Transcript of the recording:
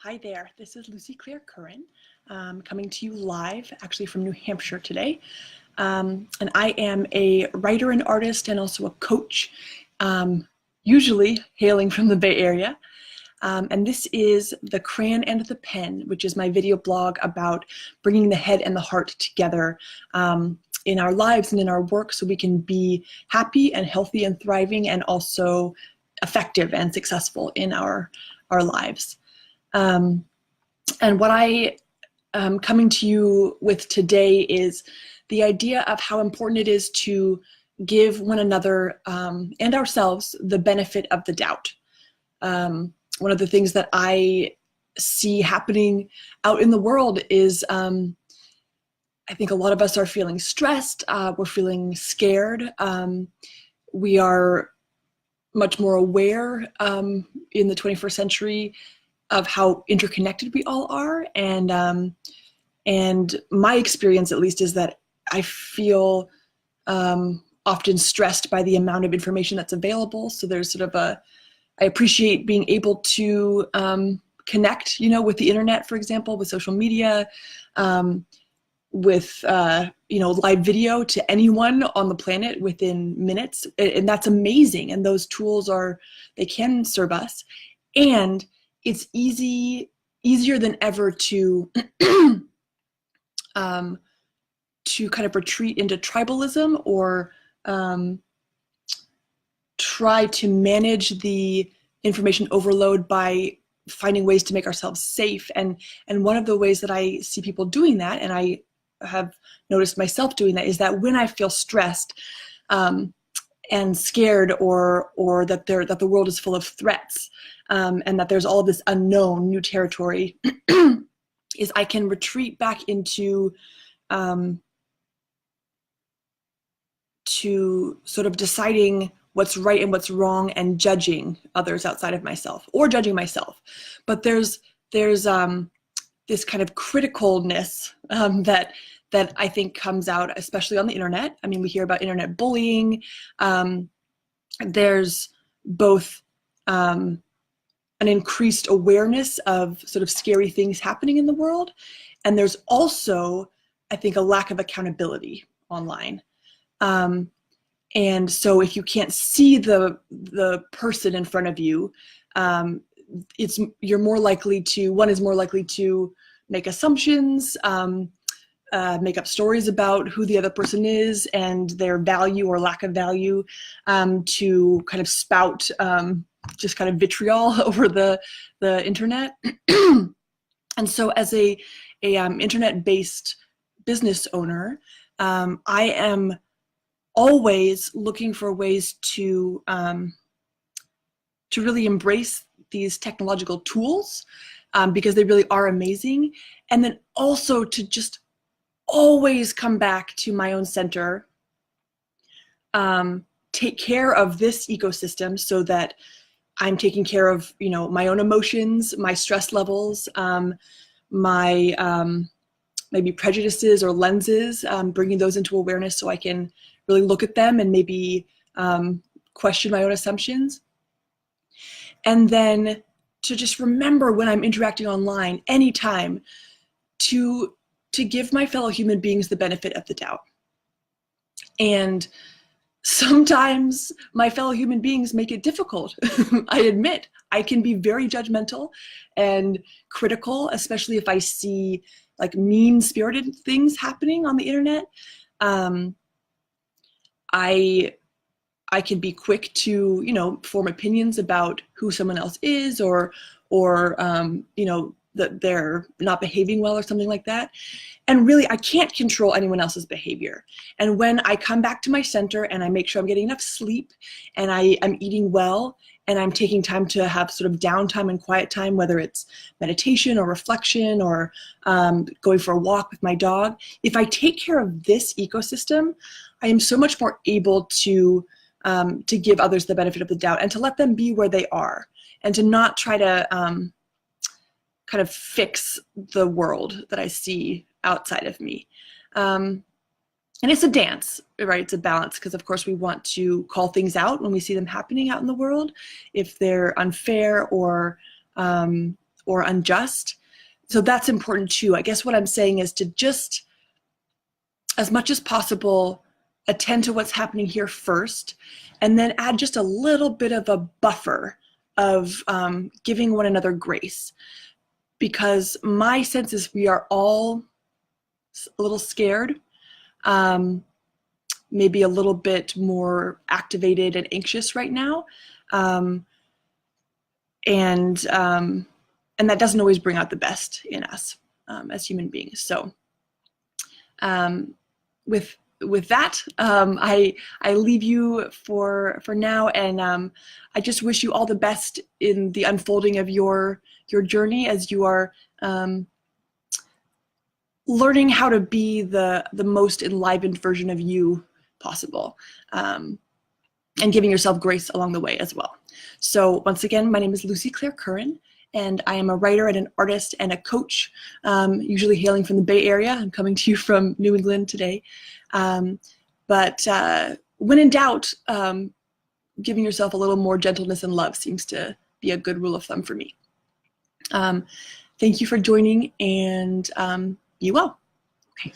Hi there, this is Lucy Claire Curran, coming to you live, actually from New Hampshire today. And I am a writer and artist and also a coach, usually hailing from the Bay Area. And this is The Crayon and the Pen, which is my video blog about bringing the head and the heart together in our lives and in our work so we can be happy and healthy and thriving and also effective and successful in our lives. And what I am coming to you with today is the idea of how important it is to give one another and ourselves the benefit of the doubt. One of the things that I see happening out in the world is I think a lot of us are feeling stressed, we're feeling scared, we are much more aware in the 21st century of how interconnected we all are, and my experience, at least, is that I feel often stressed by the amount of information that's available. So there's sort of I appreciate being able to connect, with the internet, for example, with social media, with live video to anyone on the planet within minutes, and that's amazing. And those tools they can serve us, and it's easier than ever to kind of retreat into tribalism or try to manage the information overload by finding ways to make ourselves safe. And one of the ways that I see people doing that, and I have noticed myself doing that, is that when I feel stressed and scared, or that the world is full of threats, and that there's all this unknown new territory, is I can retreat back into to sort of deciding what's right and what's wrong and judging others outside of myself, or judging myself. But there's this kind of criticalness that I think comes out, especially on the internet. I mean, we hear about internet bullying. There's both an increased awareness of sort of scary things happening in the world, and there's also, I think, a lack of accountability online. And so if you can't see the person in front of you, one is more likely to make assumptions, make up stories about who the other person is and their value or lack of value, to kind of spout just kind of vitriol over the internet. And so as a internet-based business owner, I am always looking for ways to really embrace these technological tools, because they really are amazing. And then also to just always come back to my own center, take care of this ecosystem so that I'm taking care of, my own emotions, my stress levels, my maybe prejudices or lenses, bringing those into awareness so I can really look at them and maybe question my own assumptions. And then to just remember, when I'm interacting online, anytime, to give my fellow human beings the benefit of the doubt. And sometimes my fellow human beings make it difficult. I admit, I can be very judgmental and critical, especially if I see like mean-spirited things happening on the internet. I can be quick to, form opinions about who someone else is, or that they're not behaving well or something like that. And really, I can't control anyone else's behavior. And when I come back to my center and I make sure I'm getting enough sleep, and I'm eating well, and I'm taking time to have sort of downtime and quiet time, whether it's meditation or reflection or going for a walk with my dog, if I take care of this ecosystem, I am so much more able to give others the benefit of the doubt and to let them be where they are, and to not try to kind of fix the world that I see outside of me. And it's a dance, right? It's a balance, because of course we want to call things out when we see them happening out in the world, if they're unfair or or unjust. So that's important too. I guess what I'm saying is to just, as much as possible, attend to what's happening here first, and then add just a little bit of a buffer of giving one another grace. Because my sense is we are all a little scared, maybe a little bit more activated and anxious right now. And that doesn't always bring out the best in us as human beings. So with that, I leave you for now, and I just wish you all the best in the unfolding of your journey as you are learning how to be the most enlivened version of you possible, and giving yourself grace along the way as well. So once again, my name is Lucy Claire Curran, and I am a writer and an artist and a coach, usually hailing from the Bay Area. I'm coming to you from New England today. But when in doubt, giving yourself a little more gentleness and love seems to be a good rule of thumb for me. Thank you for joining, and be well. Okay.